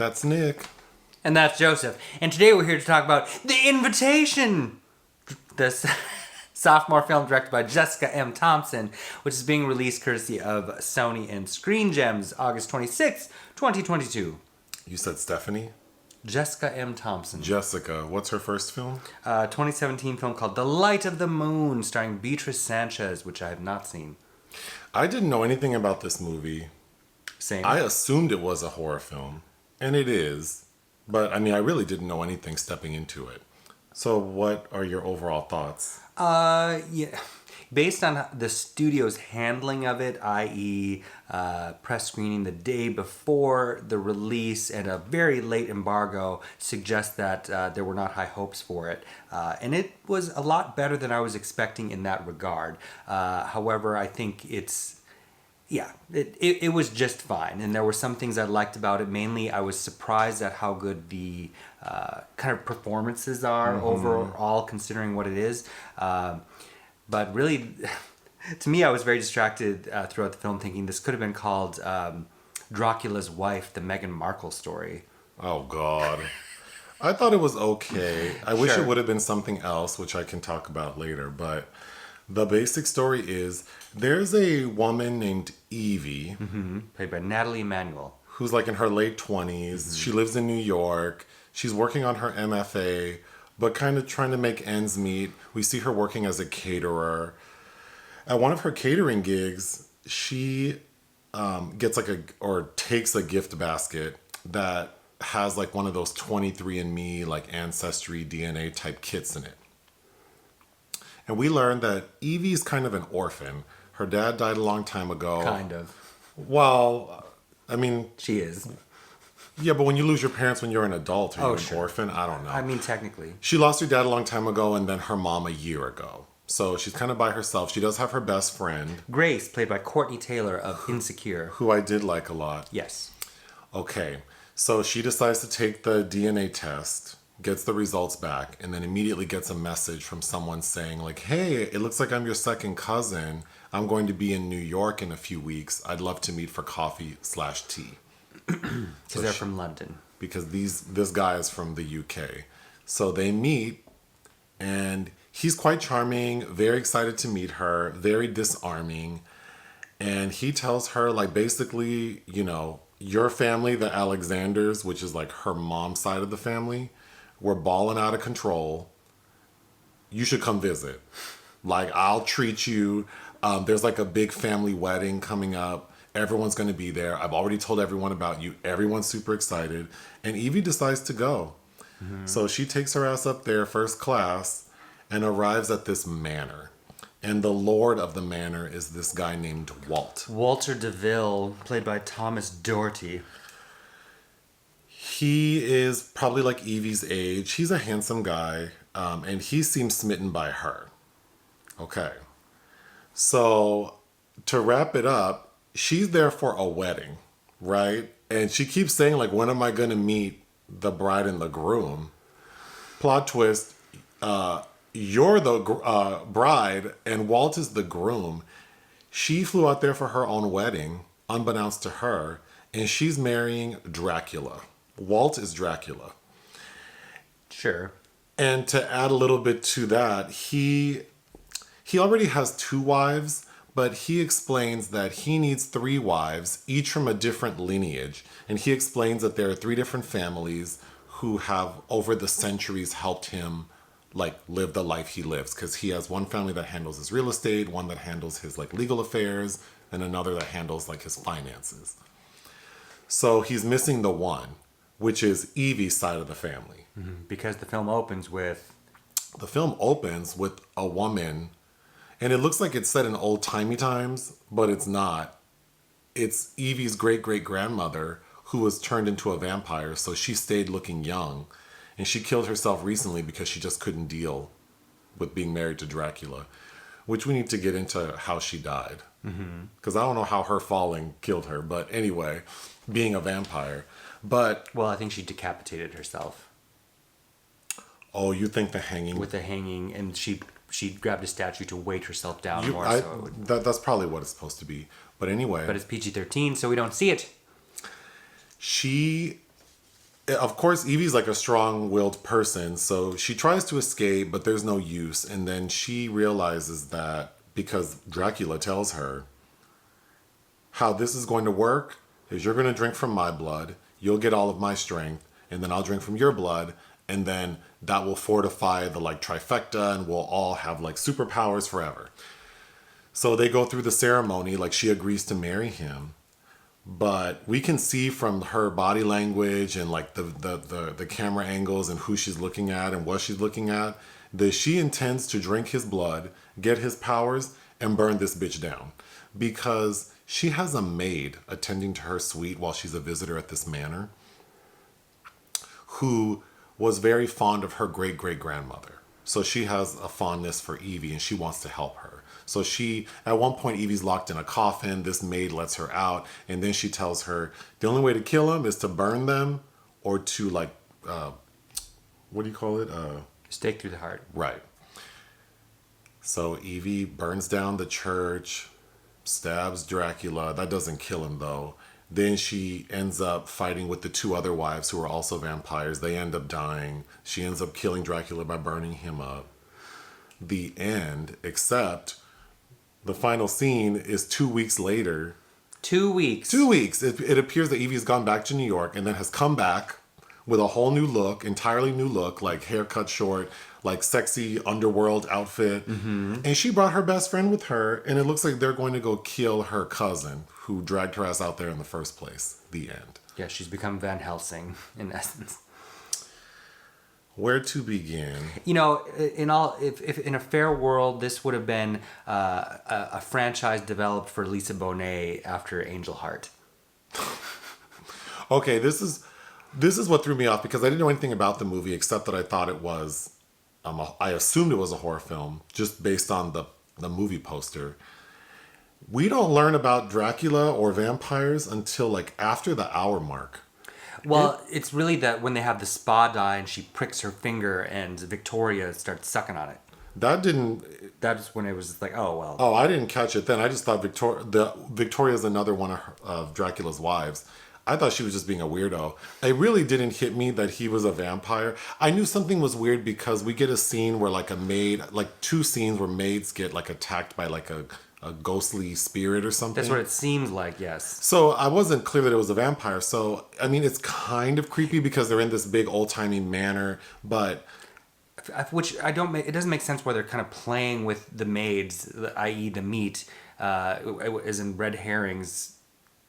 That's Nick. And that's Joseph. And today we're here to talk about The Invitation, the sophomore film directed by Jessica M. Thompson, which is being released courtesy of Sony and Screen Gems, August 26, 2022. You said Stephanie? Jessica M. Thompson. Jessica. What's her first film? 2017 film called The Light of the Moon, starring Beatrice Sanchez, which I have not seen. I didn't know anything about this movie. Same. I assumed it was a horror film, and it is. But, I really didn't know anything stepping into it. So what are your overall thoughts? Yeah. Based on the studio's handling of it, i.e. Press screening the day before the release and a very late embargo, suggests that there were not high hopes for it. And it was a lot better than I was expecting in that regard. However, I think it was just fine. And there were some things I liked about it. Mainly, I was surprised at how good the kind of performances are overall, considering what it is. But really, to me, I was very distracted throughout the film, thinking this could have been called Dracula's Wife, the Meghan Markle story. Oh, God. I thought it was okay. I wish Sure. it would have been something else, which I can talk about later. But the basic story is there's a woman named Evie. Played by Nathalie Emmanuel. Who's like in her late 20s. She lives in New York. She's working on her MFA, but kind of trying to make ends meet. We see her working as a caterer. At one of her catering gigs, she takes a gift basket that has like one of those 23andMe like ancestry DNA type kits in it. And we learned that Evie's kind of an orphan. Her dad died a long time ago. Kind of. Well, She is. yeah, but when you lose your parents when you're an adult, are you an sure. orphan? I don't know. Technically. She lost her dad a long time ago and then her mom a year ago. So she's kind of by herself. She does have her best friend. Grace, played by Courtney Taylor of Insecure. Who I did like a lot. Yes. Okay, so she decides to take the DNA test, gets the results back, and then immediately gets a message from someone saying like, hey, it looks like I'm your second cousin. I'm going to be in New York in a few weeks. I'd love to meet for coffee/tea. Because they're from London. Because this guy is from the UK. So they meet, and he's quite charming, very excited to meet her, very disarming. And he tells her, like, basically, your family, the Alexanders, which is like her mom's side of the family, we're balling out of control. You should come visit. Like, I'll treat you. There's like a big family wedding coming up. Everyone's going to be there. I've already told everyone about you. Everyone's super excited. And Evie decides to go. So she takes her ass up there first class and arrives at this manor. And the lord of the manor is this guy named Walt. Walter DeVille, played by Thomas Doherty. He is probably like Evie's age. He's a handsome guy. And he seems smitten by her. Okay. So to wrap it up, she's there for a wedding, right? And she keeps saying, like, when am I going to meet the bride and the groom? Plot twist, you're the bride and Walt is the groom. She flew out there for her own wedding, unbeknownst to her, and she's marrying Dracula. Walt is Dracula. Sure. And to add a little bit to that, he already has 2 wives, but he explains that he needs 3 wives, each from a different lineage. And he explains that there are 3 different families who have, over the centuries, helped him, like, live the life he lives. Because he has one family that handles his real estate, one that handles his, like, legal affairs, and another that handles, like, his finances. So he's missing the one, which is Evie's side of the family. Because the film opens with... The film opens with a woman... And it looks like it's set in old-timey times, but it's not. It's Evie's great-great-grandmother who was turned into a vampire, so she stayed looking young. And she killed herself recently because she just couldn't deal with being married to Dracula, which we need to get into how she died. Because I don't know how her falling killed her, but anyway, being a vampire. But... Well, I think she decapitated herself. Oh, you think the hanging... With the hanging, and she grabbed a statue to weight herself down That's probably what it's supposed to be. But anyway... But it's PG-13, so we don't see it. She of course, Evie's like a strong-willed person, so she tries to escape, but there's no use. And then she realizes that because Dracula tells her how this is going to work is you're going to drink from my blood, you'll get all of my strength, and then I'll drink from your blood, and then that will fortify the like trifecta, and we'll all have like superpowers forever. So they go through the ceremony, like she agrees to marry him. But we can see from her body language and like the camera angles and who she's looking at and what she's looking at that she intends to drink his blood, get his powers, and burn this bitch down. Because she has a maid attending to her suite while she's a visitor at this manor who was very fond of her great-great-grandmother. So she has a fondness for Evie and she wants to help her. So she, at one point, Evie's locked in a coffin. This maid lets her out. And then she tells her, the only way to kill them is to burn them or to like, what do you call it? Stake through the heart. Right. So Evie burns down the church, stabs Dracula. That doesn't kill him though. Then she ends up fighting with the two other wives who are also vampires. They end up dying. She ends up killing Dracula by burning him up. The end, except the final scene is 2 weeks later. 2 weeks. 2 weeks. It appears that Evie's gone back to New York and then has come back with a whole new look, entirely new look, like hair cut short, like sexy underworld outfit. Mm-hmm. And she brought her best friend with her, and it looks like they're going to go kill her cousin who dragged her ass out there in the first place. The end. Yeah, she's become Van Helsing, in essence. Where to begin? You know, if in a fair world, this would have been a franchise developed for Lisa Bonet after Angel Heart. Okay, this is what threw me off because I didn't know anything about the movie except that I thought it was, I assumed it was a horror film just based on the movie poster. We don't learn about Dracula or vampires until like after the hour mark. Well, it's really that when they have the spa die and she pricks her finger and Viktoria starts sucking on it. That's when it was like, oh, well. Oh, I didn't catch it then. I just thought Victoria's another one of Dracula's wives. I thought she was just being a weirdo. It really didn't hit me that he was a vampire. I knew something was weird because we get a scene where like a maid, like two scenes where maids get like attacked by like a ghostly spirit or something. That's what it seems like, yes. So I wasn't clear that it was a vampire. So, I mean, it's kind of creepy because they're in this big old-timey manor, but... Which it doesn't make sense where they're kind of playing with the maids, i.e. the meat, as in red herrings,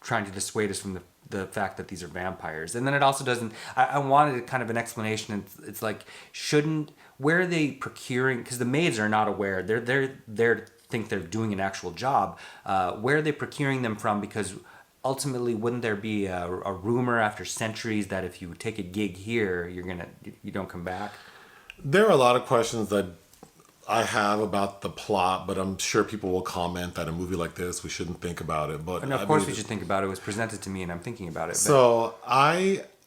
trying to dissuade us from the fact that these are vampires. And then it also doesn't... I wanted kind of an explanation. It's like, where are they procuring... Because the maids are not aware. They're think they're doing an actual job. Where are they procuring them from? Because ultimately, wouldn't there be a rumor after centuries that if you take a gig here, you don't come back? There are a lot of questions that I have about the plot, but I'm sure people will comment that a movie like this, we shouldn't think about it. But of course we should think about it. It was presented to me and I'm thinking about it. So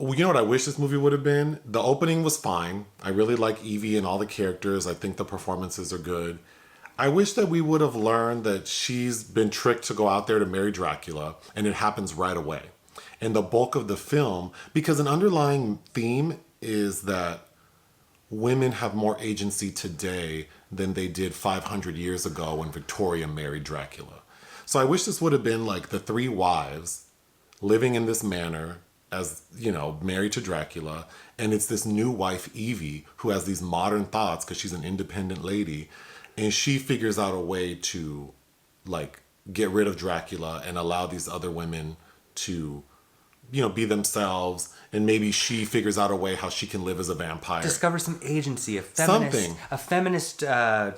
you know what I wish this movie would have been? The opening was fine. I really like Evie and all the characters. I think the performances are good. I wish that we would have learned that she's been tricked to go out there to marry Dracula, and it happens right away. And the bulk of the film, because an underlying theme is that women have more agency today than they did 500 years ago when Victoria married Dracula. So I wish this would have been like the three wives living in this manor as, you know, married to Dracula, and it's this new wife, Evie, who has these modern thoughts because she's an independent lady. And she figures out a way to, like, get rid of Dracula and allow these other women to, you know, be themselves. And maybe she figures out a way how she can live as a vampire. Discover some agency, a feminist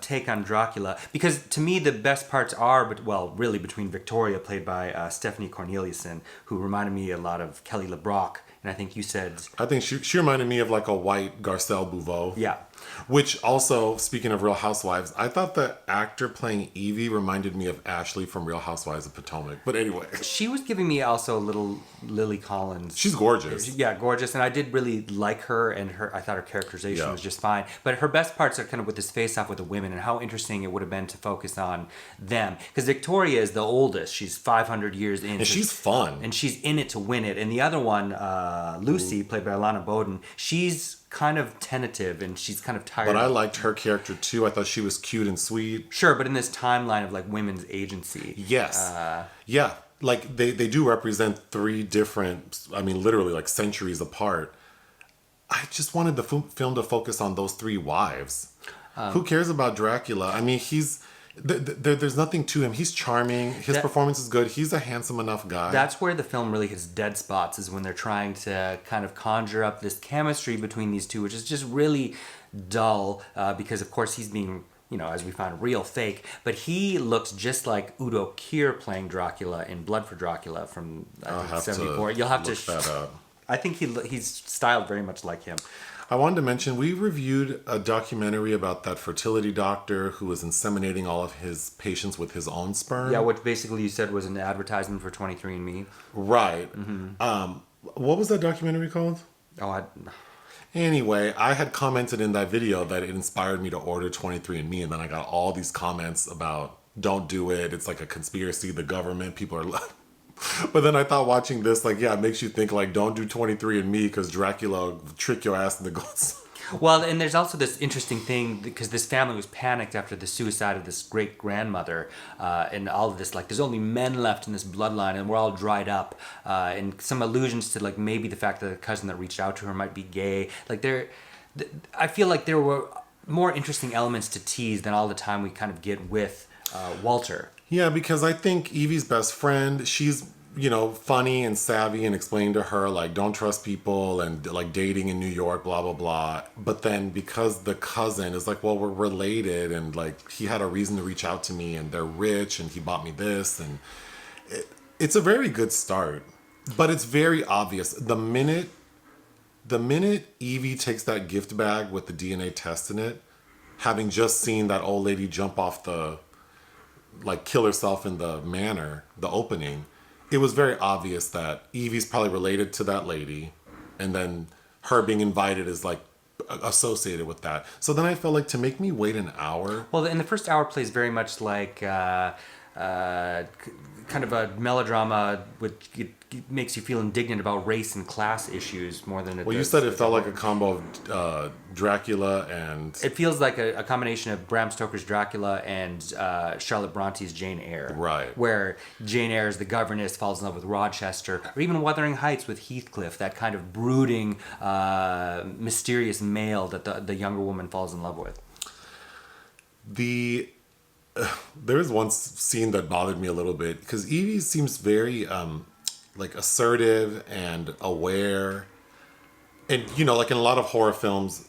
take on Dracula. Because to me, the best parts are, really between Viktoria, played by Stephanie Corneliussen, who reminded me a lot of Kelly LeBrock. And I think you said... I think she reminded me of like a white Garcelle Bouveau. Yeah. Which also, speaking of Real Housewives, I thought the actor playing Evie reminded me of Ashley from Real Housewives of Potomac. But anyway. She was giving me also a little Lily Collins. She's gorgeous. Yeah, gorgeous. And I did really like her, and I thought her characterization was just fine. But her best parts are kind of with this face-off with the women and how interesting it would have been to focus on them. Because Viktoria is the oldest. She's 500 years in. And she's fun. And she's in it to win it. And the other one, Lucy, played by Alana Boden, she's kind of tentative and she's kind of tired. But I liked her character too. I thought she was cute and sweet. Sure, but in this timeline of like women's agency. Yes. Yeah. Like they do represent three different, I mean, literally like centuries apart. I just wanted the film to focus on those three wives. Who cares about Dracula? I mean, there's nothing to him. He's charming. His performance is good. He's a handsome enough guy. That's where the film really hits dead spots, is when they're trying to kind of conjure up this chemistry between these two, which is just really dull because, of course, he's being, as we find, real fake. But he looks just like Udo Kier playing Dracula in Blood for Dracula from 1974. You'll have to look that up. I think he's styled very much like him. I wanted to mention, we reviewed a documentary about that fertility doctor who was inseminating all of his patients with his own sperm. Yeah, which basically you said was an advertisement for 23andMe. Right. Mm-hmm. What was that documentary called? Anyway, I had commented in that video that it inspired me to order 23andMe, and then I got all these comments about, don't do it, it's like a conspiracy, the government, people are... But then I thought watching this, like, yeah, it makes you think, like, don't do 23andMe because Dracula will trick your ass into going. Well, and there's also this interesting thing, because this family was panicked after the suicide of this great-grandmother, and all of this, like, there's only men left in this bloodline, and we're all dried up, and some allusions to, like, maybe the fact that the cousin that reached out to her might be gay. Like, I feel like there were more interesting elements to tease than all the time we kind of get with Walter. Yeah, because I think Evie's best friend, she's, funny and savvy and explaining to her, like, don't trust people and, like, dating in New York, blah, blah, blah. But then because the cousin is like, well, we're related and, like, he had a reason to reach out to me and they're rich and he bought me this. And it's a very good start. But it's very obvious. The minute Evie takes that gift bag with the DNA test in it, having just seen that old lady jump off kill herself in the manor, the opening, it was very obvious that Evie's probably related to that lady, and then her being invited is like associated with that. So then I felt like, to make me wait an hour. Well, and the first hour plays very much like kind of a melodrama, which it makes you feel indignant about race and class issues more than it Well, you said it felt like a combo of Dracula and... It feels like a combination of Bram Stoker's Dracula and Charlotte Bronte's Jane Eyre. Right. Where Jane Eyre is the governess, falls in love with Rochester, or even Wuthering Heights with Heathcliff, that kind of brooding, mysterious male that the younger woman falls in love with. There was one scene that bothered me a little bit, because Evie seems very assertive and aware, and like in a lot of horror films,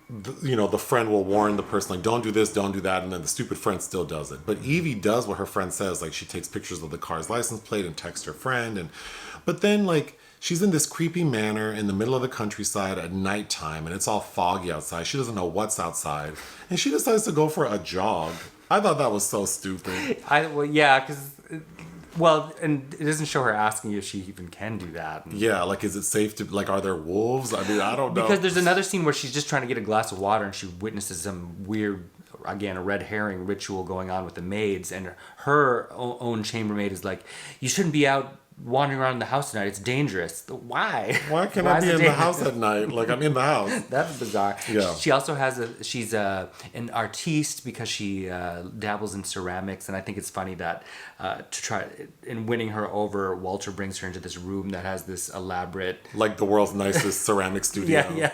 the friend will warn the person, like, don't do this, don't do that, and then the stupid friend still does it. But Evie does what her friend says, like, she takes pictures of the car's license plate and texts her friend, but then, like, she's in this creepy manor in the middle of the countryside at nighttime, and it's all foggy outside. She doesn't know what's outside, and she decides to go for a jog. I thought that was so stupid. And it doesn't show her asking you if she even can do that. Yeah, like, is it safe to, like, are there wolves? I mean, I don't know. Because there's another scene where she's just trying to get a glass of water and she witnesses some weird, again, a red herring ritual going on with the maids, and her own chambermaid is like, you shouldn't be out wandering around in the house tonight. It's dangerous. Why? Why can't I be in the house at night? Like, I'm in the house. That's bizarre. Yeah. She also she's an artiste because she dabbles in ceramics, and I think it's funny that to try in winning her over, Walter brings her into this room that has this elaborate, like, the world's nicest ceramic studio.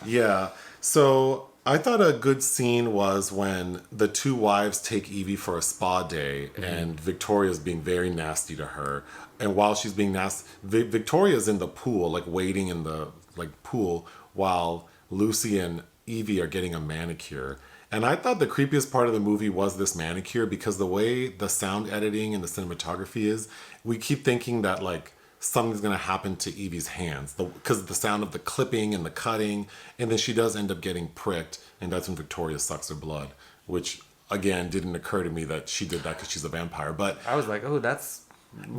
Yeah. So I thought a good scene was when the two wives take Evie for a spa day, and Victoria's being very nasty to her. And while she's being nasty, Victoria's in the pool, like, waiting in the, like, pool, while Lucy and Evie are getting a manicure. And I thought the creepiest part of the movie was this manicure, because the way the sound editing and the cinematography is, we keep thinking that, like, something's going to happen to Evie's hands because of the sound of the clipping and the cutting. And then she does end up getting pricked. And that's when Viktoria sucks her blood, which, again, didn't occur to me that she did that because she's a vampire. But I was like, oh, that's...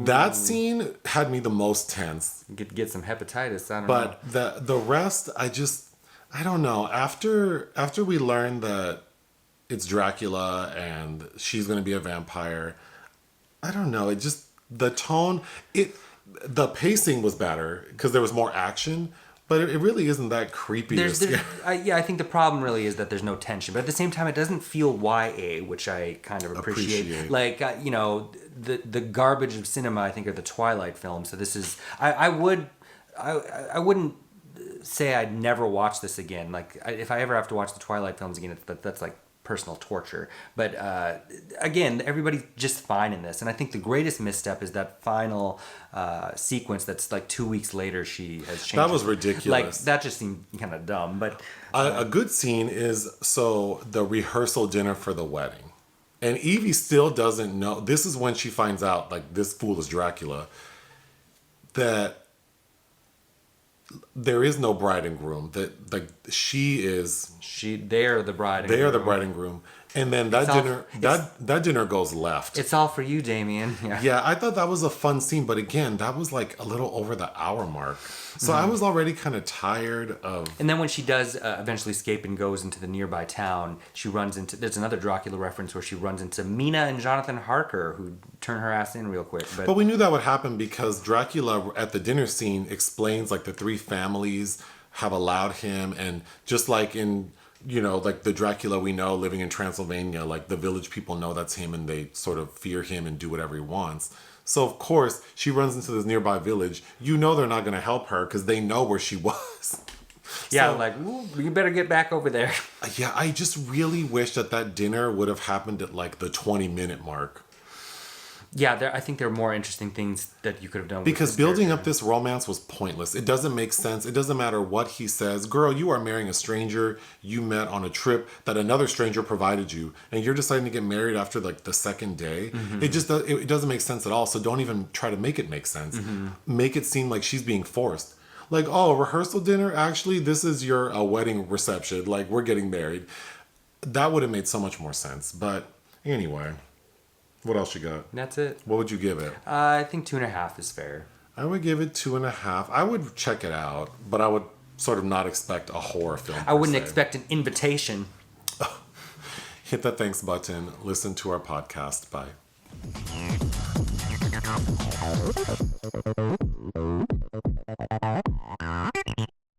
that scene had me the most tense. Get some hepatitis, I don't know. But the rest, I don't know. After we learned that it's Dracula and she's going to be a vampire, I don't know. It just, the tone, the pacing was better because there was more action, but it really isn't that creepy. I think the problem really is that there's no tension, but at the same time, it doesn't feel YA, which I kind of appreciate. Like, the garbage of cinema, I think, are the Twilight films. So this is, I wouldn't say I'd never watch this again. Like, if I ever have to watch the Twilight films again, that's like personal torture. But again, everybody's just fine in this. And I think the greatest misstep is that final sequence that's like 2 weeks later she has changed. That was ridiculous. Like, that just seemed kind of dumb. But a good scene is the rehearsal dinner for the wedding. And Evie still doesn't know. This is when she finds out, like, this fool is Dracula, that there is no bride and groom. That, like, they are the bride and groom. They groom. are the bride and groom. And then that dinner goes left. It's all for you, Damien. Yeah, I thought that was a fun scene, but again, that was like a little over the hour mark. So I was already kind of tired of... And then when she does eventually escape and goes into the nearby town, she runs into... There's another Dracula reference where she runs into Mina and Jonathan Harker, who turn her ass in real quick. But we knew that would happen because Dracula, at the dinner scene, explains, like, the three families have allowed him, and just like in... like the Dracula we know living in Transylvania, like the village people know that's him and they sort of fear him and do whatever he wants. So, of course, she runs into this nearby village. They're not going to help her because they know where she was. Yeah, so, like, ooh, you better get back over there. Yeah, I just really wish that dinner would have happened at like the 20-minute mark. Yeah, I think there are more interesting things that you could have done. Because building up this romance was pointless. It doesn't make sense. It doesn't matter what he says. Girl, you are marrying a stranger you met on a trip that another stranger provided you. And you're deciding to get married after like the second day. Mm-hmm. It doesn't make sense at all. So don't even try to make it make sense. Mm-hmm. Make it seem like she's being forced. Like, oh, rehearsal dinner? Actually, this is your wedding reception. Like, we're getting married. That would have made so much more sense. But anyway... What else you got? That's it. What would you give it? I think 2.5 is fair. I would give it 2.5. I would check it out, but I would sort of not expect a horror film. I wouldn't expect an invitation. Hit that thanks button. Listen to our podcast. Bye.